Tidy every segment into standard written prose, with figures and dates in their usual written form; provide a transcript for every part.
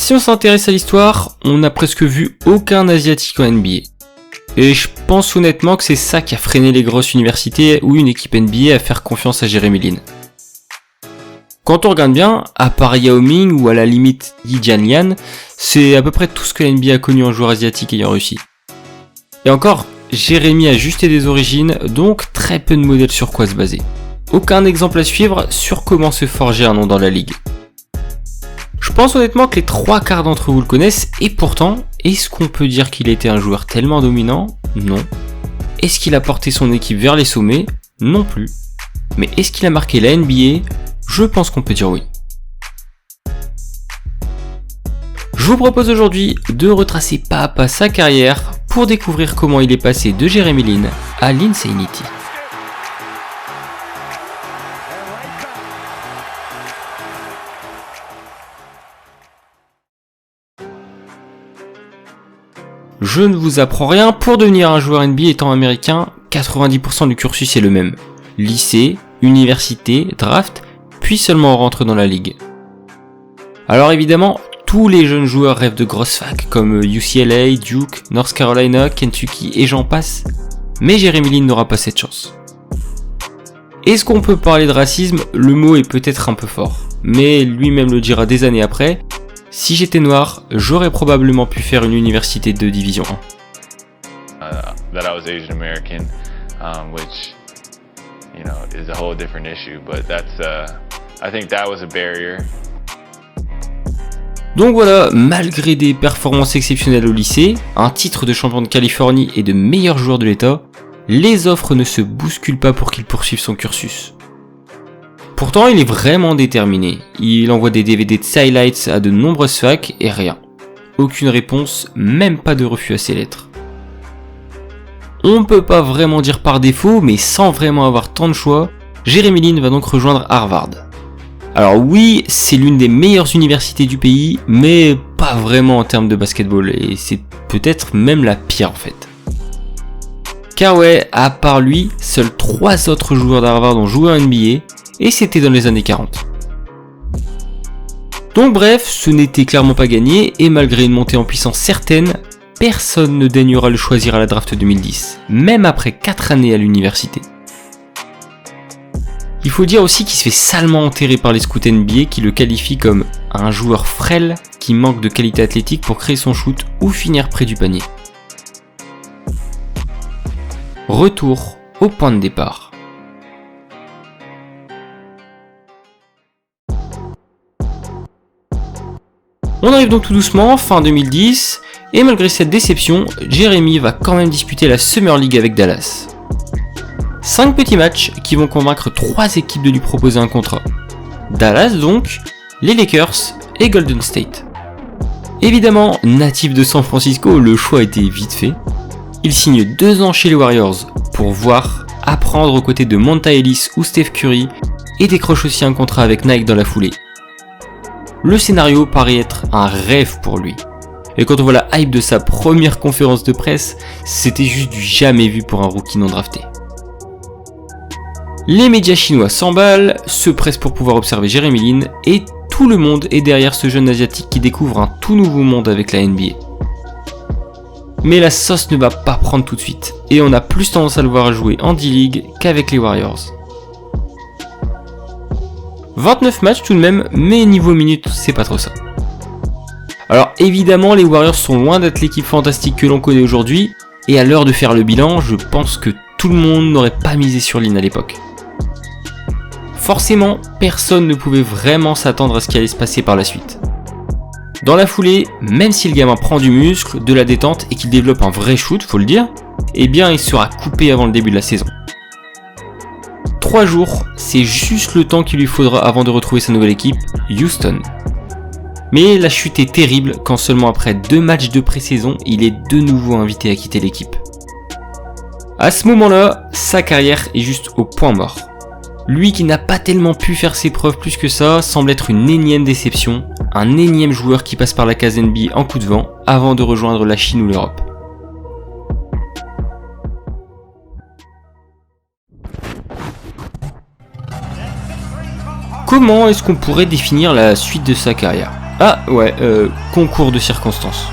Si on s'intéresse à l'histoire, on n'a presque vu aucun asiatique en NBA. Et je pense honnêtement que c'est ça qui a freiné les grosses universités ou une équipe NBA à faire confiance à Jeremy Lin. Quand on regarde bien, à part Yao Ming ou à la limite Yi Jianlian, c'est à peu près tout ce que la NBA a connu en joueur asiatique ayant réussi. Et encore, Jeremy a juste des origines, donc très peu de modèles sur quoi se baser. Aucun exemple à suivre sur comment se forger un nom dans la ligue. Je pense honnêtement que les 3/4 d'entre vous le connaissent, et pourtant, est-ce qu'on peut dire qu'il était un joueur tellement dominant ? Non. Est-ce qu'il a porté son équipe vers les sommets ? Non plus. Mais est-ce qu'il a marqué la NBA ? Je pense qu'on peut dire oui. Je vous propose aujourd'hui de retracer pas à pas sa carrière pour découvrir comment il est passé de Jeremy Lin à l'Insanity. Je ne vous apprends rien, pour devenir un joueur NBA étant américain, 90% du cursus est le même. Lycée, université, draft, puis seulement on rentre dans la ligue. Alors évidemment, tous les jeunes joueurs rêvent de grosses facs comme UCLA, Duke, North Carolina, Kentucky et j'en passe, mais Jeremy Lin n'aura pas cette chance. Est-ce qu'on peut parler de racisme ? Le mot est peut-être un peu fort, mais lui-même le dira des années après. Si j'étais noir, j'aurais probablement pu faire une université de division 1. That I was Asian American, which, is a whole different issue, but I think that was a barrier. Donc voilà, malgré des performances exceptionnelles au lycée, un titre de champion de Californie et de meilleur joueur de l'État, les offres ne se bousculent pas pour qu'il poursuive son cursus. Pourtant, il est vraiment déterminé. Il envoie des DVD de highlights à de nombreuses facs et rien. Aucune réponse, même pas de refus à ses lettres. On peut pas vraiment dire par défaut, mais sans vraiment avoir tant de choix, Jeremy Lin va donc rejoindre Harvard. Alors oui, c'est l'une des meilleures universités du pays, mais pas vraiment en termes de basketball, et c'est peut-être même la pire en fait. Car ouais, à part lui, seuls 3 autres joueurs d'Harvard ont joué en NBA, et c'était dans les années 40. Donc bref, ce n'était clairement pas gagné, et malgré une montée en puissance certaine, personne ne daignera le choisir à la draft 2010, même après 4 années à l'université. Il faut dire aussi qu'il se fait salement enterrer par les scouts NBA qui le qualifient comme un joueur frêle qui manque de qualité athlétique pour créer son shoot ou finir près du panier. Retour au point de départ. On arrive donc tout doucement, fin 2010, et malgré cette déception, Jeremy va quand même disputer la Summer League avec Dallas. 5 petits matchs qui vont convaincre 3 équipes de lui proposer un contrat. Dallas donc, les Lakers et Golden State. Évidemment, natif de San Francisco, le choix était vite fait. Il signe 2 ans chez les Warriors pour voir, apprendre aux côtés de Monta Ellis ou Steph Curry et décroche aussi un contrat avec Nike dans la foulée. Le scénario paraît être un rêve pour lui. Et quand on voit la hype de sa première conférence de presse, c'était juste du jamais vu pour un rookie non drafté. Les médias chinois s'emballent, se pressent pour pouvoir observer Jeremy Lin, et tout le monde est derrière ce jeune asiatique qui découvre un tout nouveau monde avec la NBA. Mais la sauce ne va pas prendre tout de suite, et on a plus tendance à le voir jouer en D-League qu'avec les Warriors. 29 matchs tout de même, mais niveau minutes, c'est pas trop ça. Alors évidemment, les Warriors sont loin d'être l'équipe fantastique que l'on connaît aujourd'hui, et à l'heure de faire le bilan, je pense que tout le monde n'aurait pas misé sur Lin à l'époque. Forcément, personne ne pouvait vraiment s'attendre à ce qui allait se passer par la suite. Dans la foulée, même si le gamin prend du muscle, de la détente et qu'il développe un vrai shoot, faut le dire, eh bien il sera coupé avant le début de la saison. 3 jours, c'est juste le temps qu'il lui faudra avant de retrouver sa nouvelle équipe, Houston. Mais la chute est terrible quand seulement après 2 matchs de pré-saison, il est de nouveau invité à quitter l'équipe. À ce moment-là, sa carrière est juste au point mort. Lui qui n'a pas tellement pu faire ses preuves plus que ça, semble être une énième déception, un énième joueur qui passe par la case NBA en coup de vent avant de rejoindre la Chine ou l'Europe. Comment est-ce qu'on pourrait définir la suite de sa carrière ? Concours de circonstances.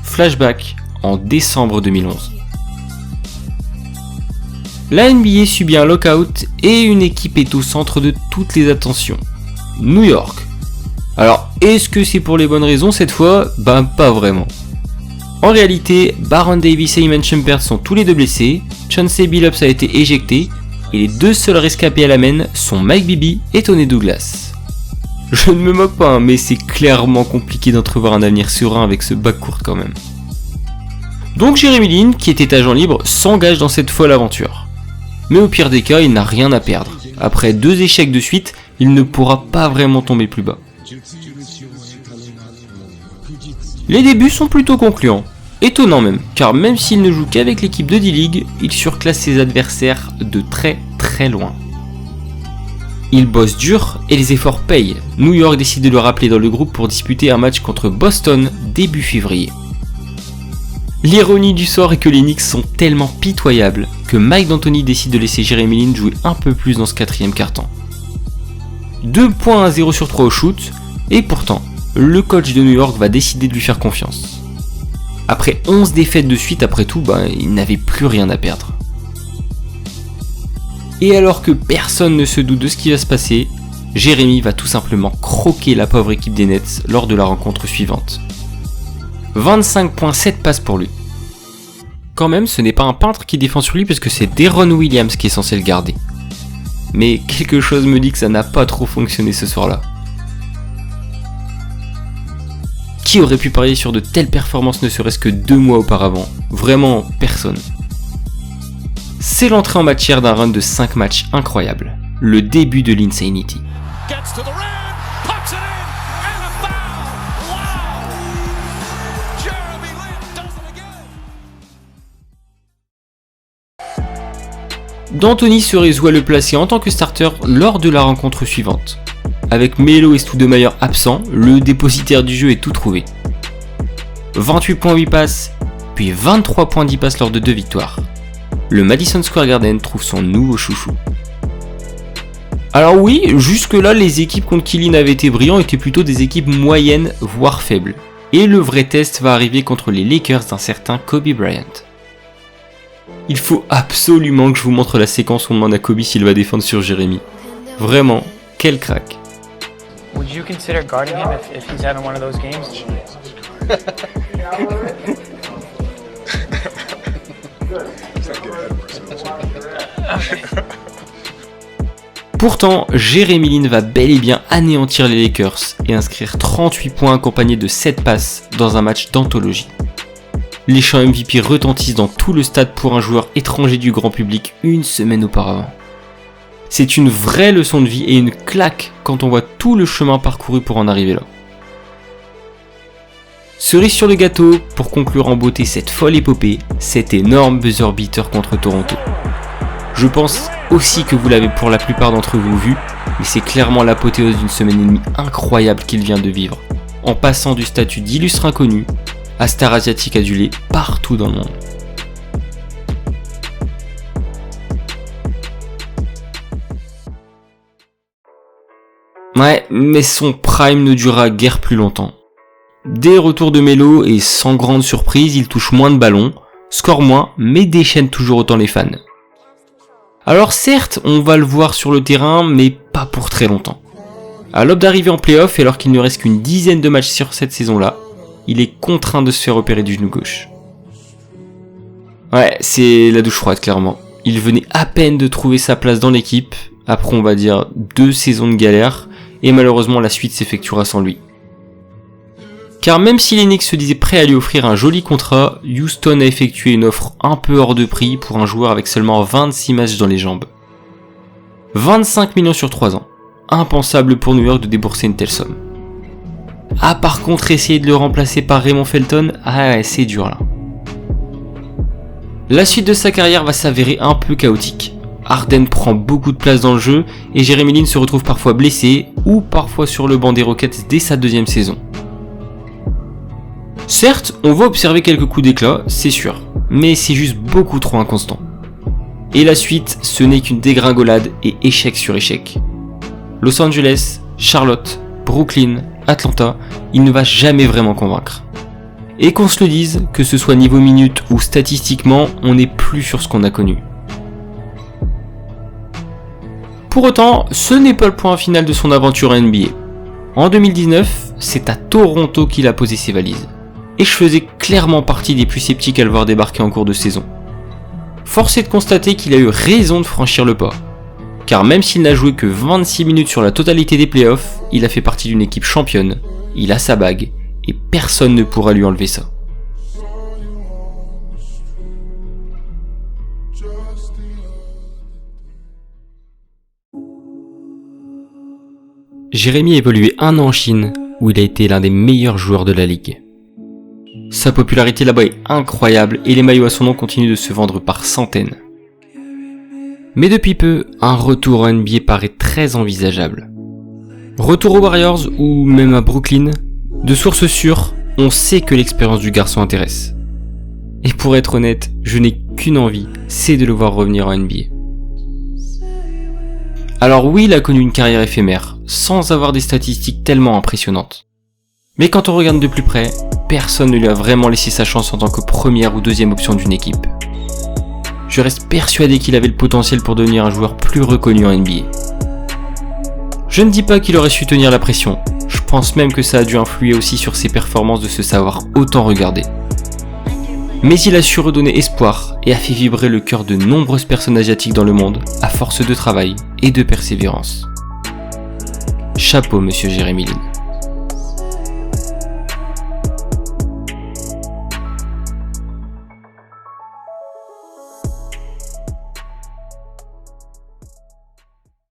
Flashback en décembre 2011. La NBA subit un lockout et une équipe est au centre de toutes les attentions. New York. Alors, est-ce que c'est pour les bonnes raisons cette fois ? Pas vraiment. En réalité, Baron Davis et Iman Shumpert sont tous les deux blessés, Chauncey Billups a été éjecté, et les deux seuls rescapés à la main sont Mike Bibby et Tony Douglas. Je ne me moque pas, mais c'est clairement compliqué d'entrevoir un avenir serein avec ce backcourt quand même. Donc Jeremy Lin, qui était agent libre, s'engage dans cette folle aventure. Mais au pire des cas, il n'a rien à perdre. Après 2 échecs de suite, il ne pourra pas vraiment tomber plus bas. Les débuts sont plutôt concluants. Étonnant même, car même s'il ne joue qu'avec l'équipe de D-League, il surclasse ses adversaires de très très loin. Il bosse dur et les efforts payent. New York décide de le rappeler dans le groupe pour disputer un match contre Boston début février. L'ironie du sort est que les Knicks sont tellement pitoyables que Mike D'Antoni décide de laisser Jeremy Lin jouer un peu plus dans ce 4e quart-temps. 2 points à 0 sur 3 au shoot, et pourtant, le coach de New York va décider de lui faire confiance. Après 11 défaites de suite, après tout, il n'avait plus rien à perdre. Et alors que personne ne se doute de ce qui va se passer, Jeremy va tout simplement croquer la pauvre équipe des Nets lors de la rencontre suivante. 25.7 passes pour lui. Quand même, ce n'est pas un peintre qui défend sur lui puisque c'est Deron Williams qui est censé le garder. Mais quelque chose me dit que ça n'a pas trop fonctionné ce soir-là. Qui aurait pu parier sur de telles performances ne serait-ce que 2 mois auparavant ? Vraiment personne. C'est l'entrée en matière d'un run de 5 matchs incroyable. Le début de l'Insanity. D'Antoni se résout à le placer en tant que starter lors de la rencontre suivante. Avec Melo et Stoudemire absents, le dépositaire du jeu est tout trouvé. 28 points 8 passes, puis 23 points 10 passes lors de 2 victoires. Le Madison Square Garden trouve son nouveau chouchou. Alors oui, jusque-là, les équipes contre qui Lin avait été brillant étaient plutôt des équipes moyennes, voire faibles. Et le vrai test va arriver contre les Lakers d'un certain Kobe Bryant. Il faut absolument que je vous montre la séquence où on demande à Kobe s'il va défendre sur Jeremy. Vraiment, quel crack. Would you consider guarding him if he's having one of those games? Pourtant, Jeremy Lin va bel et bien anéantir les Lakers et inscrire 38 points accompagnés de 7 passes dans un match d'anthologie. Les chants MVP retentissent dans tout le stade pour un joueur étranger du grand public une semaine auparavant. C'est une vraie leçon de vie et une claque quand on voit tout le chemin parcouru pour en arriver là. Cerise sur le gâteau, pour conclure en beauté cette folle épopée, cet énorme buzzer beater contre Toronto. Je pense aussi que vous l'avez pour la plupart d'entre vous vu, mais c'est clairement l'apothéose d'une semaine et demie incroyable qu'il vient de vivre, en passant du statut d'illustre inconnu à star asiatique adulée partout dans le monde. Ouais, mais son prime ne durera guère plus longtemps. Dès le retour de Melo et sans grande surprise, il touche moins de ballons, score moins, mais déchaîne toujours autant les fans. Alors certes, on va le voir sur le terrain, mais pas pour très longtemps. À l'aube d'arriver en play-off, et alors qu'il ne reste qu'une dizaine de matchs sur cette saison-là, il est contraint de se faire opérer du genou gauche. Ouais, c'est la douche froide clairement. Il venait à peine de trouver sa place dans l'équipe, après on va dire 2 saisons de galère, et malheureusement la suite s'effectuera sans lui. Car même si les Knicks se disaient prêts à lui offrir un joli contrat, Houston a effectué une offre un peu hors de prix pour un joueur avec seulement 26 matchs dans les jambes. 25 millions sur 3 ans. Impensable pour New York de débourser une telle somme. Ah, par contre, essayer de le remplacer par Raymond Felton, c'est dur là. La suite de sa carrière va s'avérer un peu chaotique. Harden prend beaucoup de place dans le jeu et Jeremy Lin se retrouve parfois blessé ou parfois sur le banc des Rockets dès sa 2e saison. Certes, on va observer quelques coups d'éclat, c'est sûr, mais c'est juste beaucoup trop inconstant. Et la suite, ce n'est qu'une dégringolade et échec sur échec. Los Angeles, Charlotte, Brooklyn, Atlanta, il ne va jamais vraiment convaincre. Et qu'on se le dise, que ce soit niveau minutes ou statistiquement, on n'est plus sur ce qu'on a connu. Pour autant, ce n'est pas le point final de son aventure en NBA. En 2019, c'est à Toronto qu'il a posé ses valises. Et je faisais clairement partie des plus sceptiques à le voir débarquer en cours de saison. Force est de constater qu'il a eu raison de franchir le pas. Car même s'il n'a joué que 26 minutes sur la totalité des playoffs, il a fait partie d'une équipe championne, il a sa bague, et personne ne pourra lui enlever ça. Jérémy a évolué 1 an en Chine, où il a été l'un des meilleurs joueurs de la ligue. Sa popularité là-bas est incroyable et les maillots à son nom continuent de se vendre par centaines. Mais depuis peu, un retour en NBA paraît très envisageable. Retour aux Warriors ou même à Brooklyn, de sources sûres, on sait que l'expérience du garçon intéresse. Et pour être honnête, je n'ai qu'une envie, c'est de le voir revenir en NBA. Alors oui, il a connu une carrière éphémère, sans avoir des statistiques tellement impressionnantes. Mais quand on regarde de plus près, personne ne lui a vraiment laissé sa chance en tant que première ou deuxième option d'une équipe. Je reste persuadé qu'il avait le potentiel pour devenir un joueur plus reconnu en NBA. Je ne dis pas qu'il aurait su tenir la pression, je pense même que ça a dû influer aussi sur ses performances de se savoir autant regarder. Mais il a su redonner espoir et a fait vibrer le cœur de nombreuses personnes asiatiques dans le monde à force de travail et de persévérance. Chapeau, monsieur Jérémy Lin.